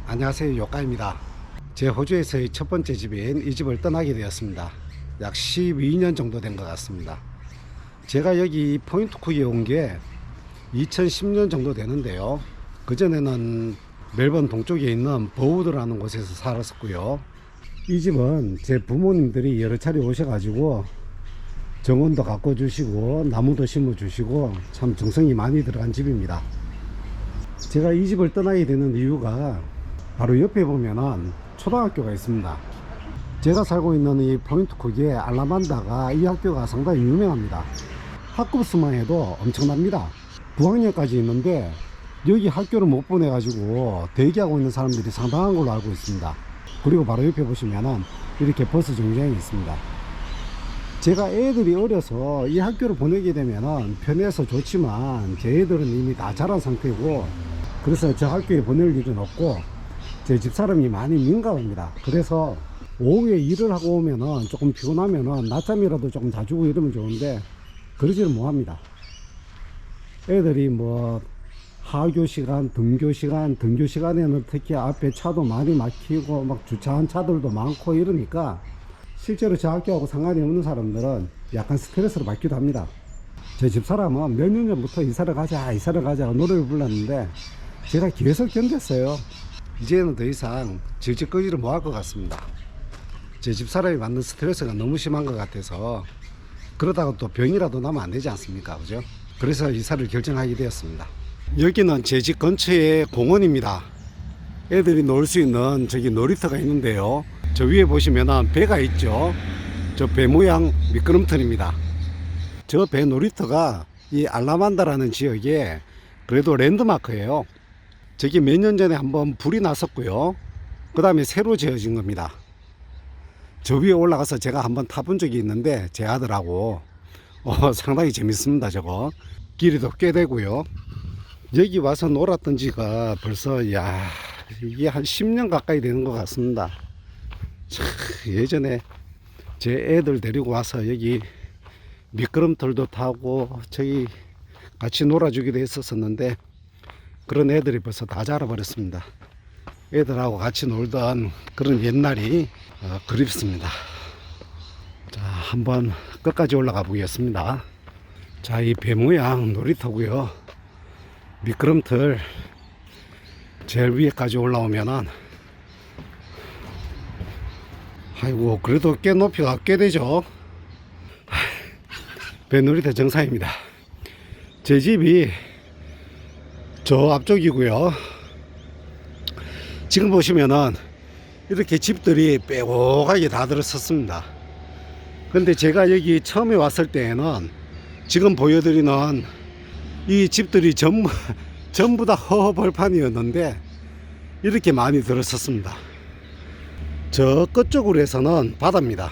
안녕하세요, 요까입니다. 제 호주에서의 첫 번째 집인 이 집을 떠나게 되었습니다. 약 12년 정도 된 것 같습니다. 제가 여기 포인트 쿡에 온 게 2010년 정도 되는데요. 그전에는 멜번 동쪽에 있는 버우드라는 곳에서 살았었고요. 이 집은 제 부모님들이 여러 차례 오셔가지고 정원도 가꿔주시고 나무도 심어주시고 참 정성이 많이 들어간 집입니다. 제가 이 집을 떠나게 되는 이유가 바로 옆에 보면은 초등학교가 있습니다. 제가 살고 있는 이 포인트 쿡에 알라만다가 이 학교가 상당히 유명합니다. 학급 수만 해도 엄청납니다. 9학년까지 있는데 여기 학교를 못 보내가지고 대기하고 있는 사람들이 상당한 걸로 알고 있습니다. 그리고 바로 옆에 보시면은 이렇게 버스 정류장이 있습니다. 제가 애들이 어려서 이 학교를 보내게 되면은 편해서 좋지만 제 애들은 이미 다 자란 상태고, 그래서 저 학교에 보낼 일은 없고 제 집사람이 많이 민감합니다. 그래서 오후에 일을 하고 오면은 조금 피곤하면은 낮잠이라도 조금 자주고 이러면 좋은데 그러지는 못합니다. 애들이 뭐 하교 시간, 등교 시간, 등교 시간에는 특히 앞에 차도 많이 막히고 막 주차한 차들도 많고 이러니까 실제로 저 학교하고 상관이 없는 사람들은 약간 스트레스를 받기도 합니다. 제 집사람은 몇 년 전부터 이사를 가자 노래를 불렀는데 제가 계속 견뎠어요. 이제는 더 이상 질질거리를 못 할 것 같습니다. 제 집사람이 받는 스트레스가 너무 심한 것 같아서, 그러다가 또 병이라도 나면 안 되지 않습니까? 그죠? 그래서 이사를 결정하게 되었습니다. 여기는 제 집 근처에 공원입니다. 애들이 놀 수 있는 저기 놀이터가 있는데요. 저 위에 보시면은 배가 있죠. 저 배 모양 미끄럼틀입니다. 저 배 놀이터가 이 알라만다라는 지역에 그래도 랜드마크예요. 저기 몇 년 전에 한번 불이 났었고요. 그 다음에 새로 지어진 겁니다. 저 위에 올라가서 제가 한번 타본 적이 있는데 제 아들하고 상당히 재밌습니다. 저거 길이도 꽤 되고요. 여기 와서 놀았던 지가 벌써 이게 한 10년 가까이 되는 것 같습니다. 예전에 제 애들 데리고 와서 여기 미끄럼틀도 타고 저기 같이 놀아주기도 했었는데 그런 애들이 벌써 다 자라버렸습니다. 애들하고 같이 놀던 그런 옛날이 그립습니다. 자, 한번 끝까지 올라가 보겠습니다. 자, 이 배 모양 놀이터고요. 미끄럼틀 제일 위에까지 올라오면은 아이고 그래도 꽤 높이가 꽤 되죠. 배 놀이터 정상입니다. 제 집이 저 앞쪽이고요. 지금 보시면은 이렇게 집들이 빼곡하게 다 들어섰습니다. 근데 제가 여기 처음에 왔을 때에는 지금 보여드리는 이 집들이 전부 다 허허벌판이었는데 이렇게 많이 들어섰습니다. 저 끝쪽으로 해서는 바다입니다.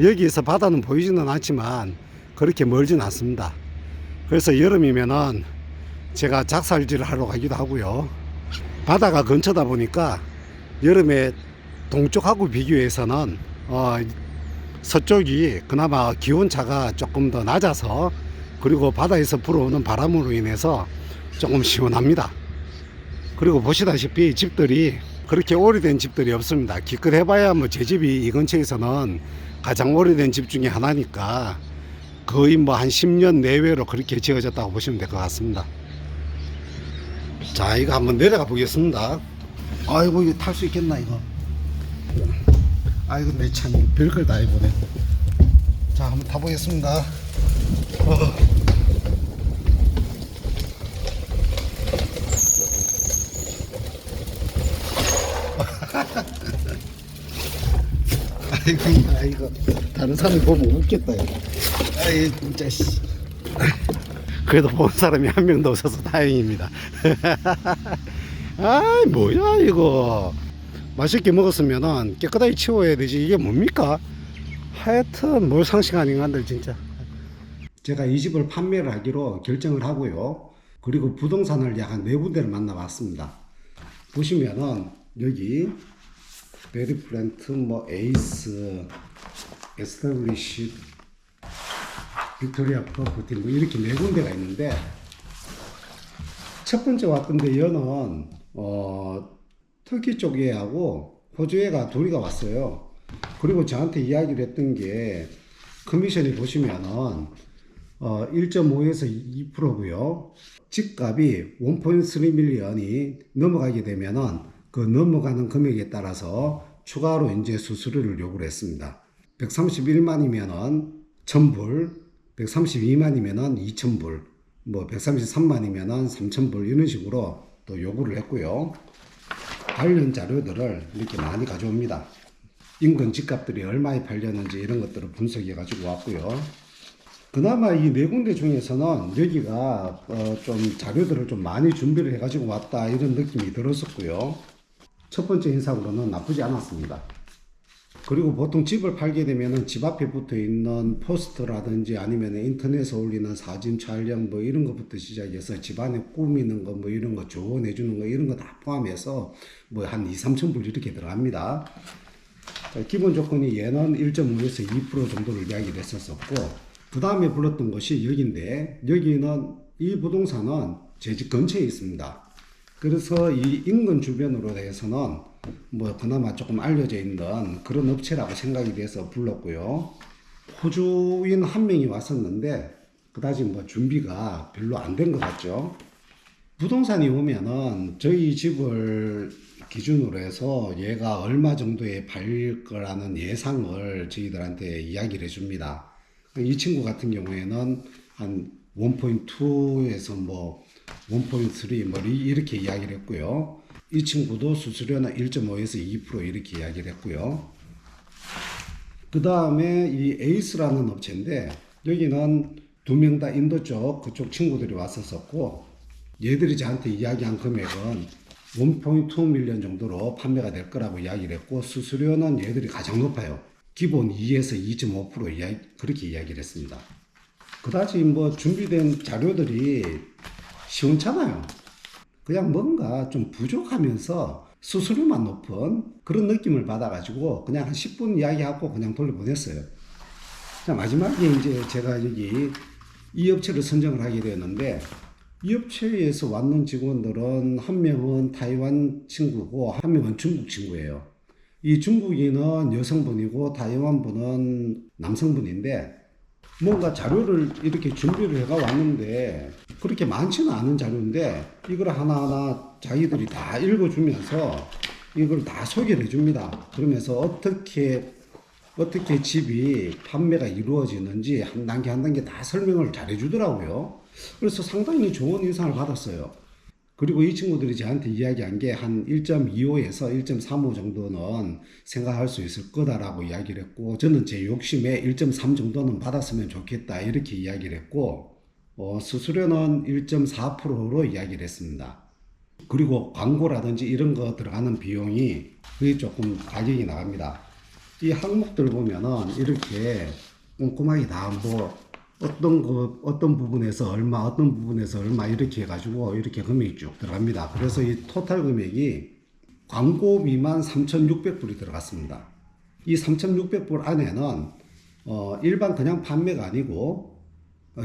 여기에서 바다는 보이지는 않지만 그렇게 멀진 않습니다. 그래서 여름이면은 제가 작살질을 하러 가기도 하고요. 바다가 근처다 보니까 여름에 동쪽하고 비교해서는 서쪽이 그나마 기온차가 조금 더 낮아서, 그리고 바다에서 불어오는 바람으로 인해서 조금 시원합니다. 그리고 보시다시피 집들이 그렇게 오래된 집들이 없습니다. 기껏 해봐야 뭐 제 집이 이 근처에서는 가장 오래된 집 중에 하나니까 거의 뭐 한 10년 내외로 그렇게 지어졌다고 보시면 될 것 같습니다. 자, 이거 한번 내려가 보겠습니다. 아이고 이거 탈 수 있겠나 이거. 아이고 내 참 별걸 다 해보네. 자, 한번 타보겠습니다. 아이고 다른 사람이 보면 웃겠다. 아이 진짜 씨. 그래도 본 사람이 한 명도 없어서 다행입니다. 아이 뭐야 이거. 맛있게 먹었으면은 깨끗하게 치워야 되지 이게 뭡니까. 하여튼 뭘 상식 아닌가 한들 진짜. 제가 이 집을 판매를 하기로 결정을 하고요. 그리고 부동산을 약 한 4군데를 만나봤습니다. 보시면은 여기 베리플랜트, 뭐 에이스, 에스타블리시, 빅토리아 프로퍼티 뭐 이렇게 4군데가 있는데, 첫 번째 왔던 데 여는 터키 쪽에하고 호주에가 둘이가 왔어요. 그리고 저한테 이야기를 했던 게 커미션이 보시면은 1.5에서 2%고요. 집값이 1.3 밀리언이 넘어가게 되면은 그 넘어가는 금액에 따라서 추가로 이제 수수료를 요구를 했습니다. 131만이면은 1000불, 132만이면은 2000불, 뭐 133만이면은 3000불 이런 식으로 또 요구를 했고요. 관련 자료들을 이렇게 많이 가져옵니다. 인근 집값들이 얼마에 팔렸는지 이런 것들을 분석해 가지고 왔고요. 그나마 이 네 군데 중에서는 여기가 좀 자료들을 좀 많이 준비를 해 가지고 왔다 이런 느낌이 들었었고요. 첫 번째 인상으로는 나쁘지 않았습니다. 그리고 보통 집을 팔게 되면은 집 앞에 붙어 있는 포스터라든지 아니면 인터넷에 올리는 사진 촬영 뭐 이런 것부터 시작해서 집 안에 꾸미는 거 뭐 이런 거 조언해 주는 거 이런 거 다 포함해서 뭐 한 2, 3천 불 이렇게 들어갑니다. 기본 조건이 얘는 1.5에서 2% 정도를 이야기를 했었고, 그 다음에 불렀던 것이 여기인데, 여기는 이 부동산은 제 집 근처에 있습니다. 그래서 이 인근 주변으로 대해서는 뭐 그나마 조금 알려져 있는 그런 업체라고 생각이 돼서 불렀고요. 호주인 한 명이 왔었는데 그다지 뭐 준비가 별로 안 된 것 같죠. 부동산이 오면은 저희 집을 기준으로 해서 얘가 얼마 정도에 팔릴 거라는 예상을 저희들한테 이야기를 해줍니다. 이 친구 같은 경우에는 한 1.2에서 뭐 1.3 뭐 이렇게 이야기를 했고요. 이 친구도 수수료는 1.5에서 2% 이렇게 이야기를 했고요. 그 다음에 이 에이스라는 업체인데 여기는 두 명 다 인도 쪽 그쪽 친구들이 왔었었고, 얘들이 저한테 이야기한 금액은 1.2 밀리언 정도로 판매가 될 거라고 이야기를 했고, 수수료는 얘들이 가장 높아요. 기본 2에서 2.5% 그렇게 이야기를 했습니다. 그다지 뭐 준비된 자료들이 시원찮아요. 그냥 뭔가 좀 부족하면서 수수료만 높은 그런 느낌을 받아가지고 그냥 한 10분 이야기하고 그냥 돌려보냈어요. 자, 마지막에 이제 제가 여기 이 업체를 선정을 하게 되었는데, 이 업체에서 왔는 직원들은 한 명은 타이완 친구고 한 명은 중국 친구예요. 이 중국인은 여성분이고 타이완분은 남성분인데, 뭔가 자료를 이렇게 준비를 해가 왔는데 그렇게 많지는 않은 자료인데 이걸 하나하나 자기들이 다 읽어주면서 이걸 다 소개를 해줍니다. 그러면서 어떻게 집이 판매가 이루어지는지 한 단계 한 단계 다 설명을 잘 해주더라고요. 그래서 상당히 좋은 인상을 받았어요. 그리고 이 친구들이 저한테 이야기한 게 한 1.25에서 1.35 정도는 생각할 수 있을 거다라고 이야기를 했고, 저는 제 욕심에 1.3 정도는 받았으면 좋겠다 이렇게 이야기를 했고, 수수료는 1.4%로 이야기를 했습니다. 그리고 광고라든지 이런 거 들어가는 비용이 그게 조금 가격이 나갑니다. 이 항목들 보면은 이렇게 꼼꼼하게 다뭐 어떤 부분에서 얼마, 어떤 부분에서 얼마 이렇게 해가지고 이렇게 금액이 쭉 들어갑니다. 그래서 이 토탈 금액이 광고 미만 3,600불이 들어갔습니다. 이 3,600불 안에는 일반 그냥 판매가 아니고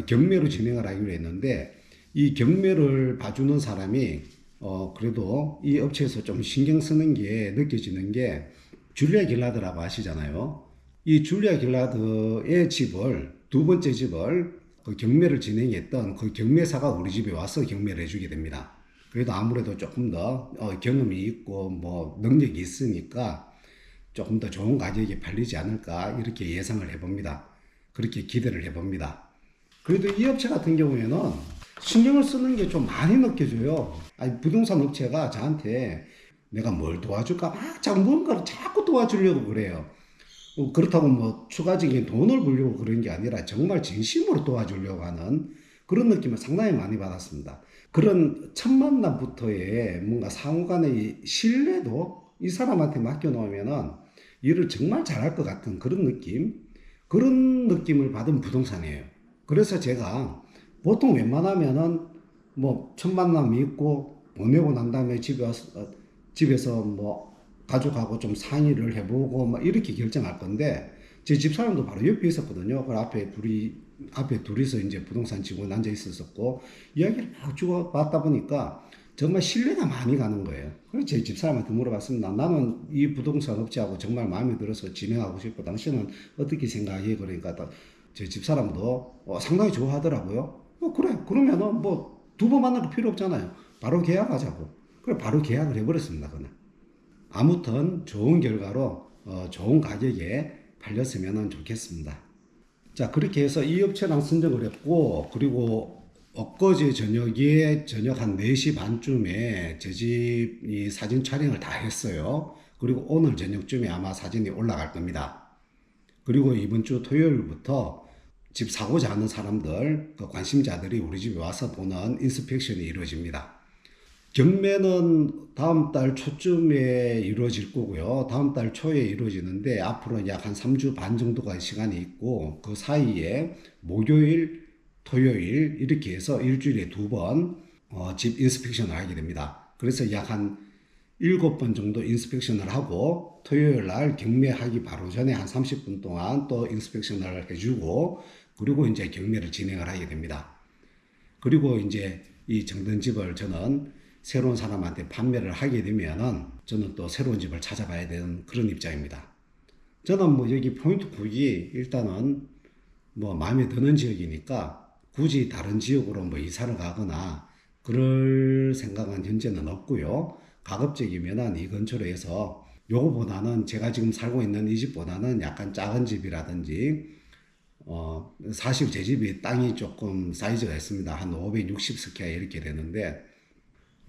경매로 진행을 하기로 했는데, 이 경매를 봐주는 사람이 그래도 이 업체에서 좀 신경 쓰는 게 느껴지는 게, 줄리아 길라드라고 아시잖아요. 이 줄리아 길라드의 집을 두 번째 집을 그 경매를 진행했던 그 경매사가 우리 집에 와서 경매를 해주게 됩니다. 그래도 아무래도 조금 더 경험이 있고 뭐 능력이 있으니까 조금 더 좋은 가격에 팔리지 않을까 이렇게 예상을 해봅니다. 그렇게 기대를 해봅니다. 그래도 이 업체 같은 경우에는 신경을 쓰는 게 좀 많이 느껴져요. 아니, 부동산 업체가 저한테 내가 뭘 도와줄까 막 자꾸 뭔가를 자꾸 도와주려고 그래요. 그렇다고 뭐 추가적인 돈을 벌려고 그런 게 아니라 정말 진심으로 도와주려고 하는 그런 느낌을 상당히 많이 받았습니다. 그런 첫 만남부터의 뭔가 상호 간의 신뢰도 이 사람한테 맡겨놓으면은 일을 정말 잘할 것 같은 그런 느낌을 받은 부동산이에요. 그래서 제가 보통 웬만하면은 뭐 첫 만남이 있고 보내고 난 다음에 집에서 뭐 가족하고 좀 상의를 해보고 막 이렇게 결정할 건데, 제 집사람도 바로 옆에 있었거든요. 그 앞에 둘이서 이제 부동산 직원 앉아 있었었고 이야기를 막 주고받다 보니까 정말 신뢰가 많이 가는 거예요. 그래서 제 집사람한테 물어봤습니다. 나는 이 부동산 업체하고 정말 마음에 들어서 진행하고 싶고 당신은 어떻게 생각해? 그러니까 제 집사람도 상당히 좋아하더라고요. 그래 그러면은 뭐 두 번 만날 필요 없잖아요. 바로 계약하자고. 그래 바로 계약을 해버렸습니다. 그날. 아무튼 좋은 결과로 좋은 가격에 팔렸으면 좋겠습니다. 자 그렇게 해서 이 업체랑 선정을 했고 그리고 엊그제 저녁에 저녁 한 4시 반쯤에 제 집이 사진 촬영을 다 했어요. 그리고 오늘 저녁쯤에 아마 사진이 올라갈 겁니다. 그리고 이번 주 토요일부터 집 사고자 하는 사람들, 그 관심자들이 우리 집에 와서 보는 인스펙션이 이루어집니다. 경매는 다음 달 초쯤에 이루어질 거고요. 다음 달 초에 이루어지는데 앞으로 약 한 3주 반 정도가 시간이 있고 그 사이에 목요일, 토요일 이렇게 해서 일주일에 2번 집 인스펙션을 하게 됩니다. 그래서 약 한 7번 정도 인스펙션을 하고 토요일 날 경매하기 바로 전에 한 30분 동안 또 인스펙션을 해주고 그리고 이제 경매를 진행을 하게 됩니다. 그리고 이제 이 정든 집을 저는 새로운 사람한테 판매를 하게 되면은 저는 또 새로운 집을 찾아봐야 되는 그런 입장입니다. 저는 뭐 여기 포인트쿡이 일단은 뭐 마음에 드는 지역이니까 굳이 다른 지역으로 뭐 이사를 가거나 그럴 생각은 현재는 없고요. 가급적이면은 이 근처로 해서 요거보다는 제가 지금 살고 있는 이 집보다는 약간 작은 집이라든지 사실 제 집이 땅이 조금 사이즈가 있습니다. 한 560스퀘어 이렇게 되는데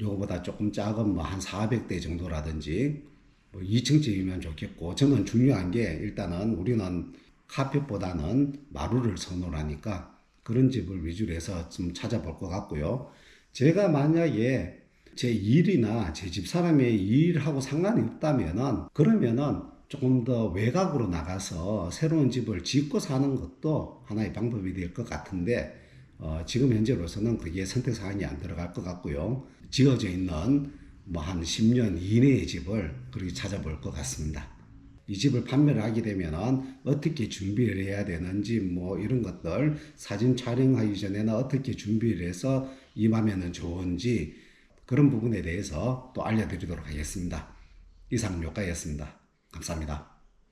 요거보다 조금 작은 뭐 한 400대 정도라든지 뭐 2층 집이면 좋겠고 저는 중요한 게 일단은 우리는 카펫보다는 마루를 선호하니까 그런 집을 위주로 해서 좀 찾아볼 것 같고요. 제가 만약에 제 일이나 제 집사람의 일하고 상관이 없다면은 그러면은 조금 더 외곽으로 나가서 새로운 집을 짓고 사는 것도 하나의 방법이 될 것 같은데 지금 현재로서는 그게 선택 사항이 안 들어갈 것 같고요. 지어져 있는 뭐 한 10년 이내의 집을 그렇게 찾아볼 것 같습니다. 이 집을 판매를 하게 되면은 어떻게 준비를 해야 되는지 뭐 이런 것들 사진 촬영하기 전에는 어떻게 준비를 해서 임하면은 좋은지 그런 부분에 대해서 또 알려드리도록 하겠습니다. 이상 요가였습니다. 감사합니다.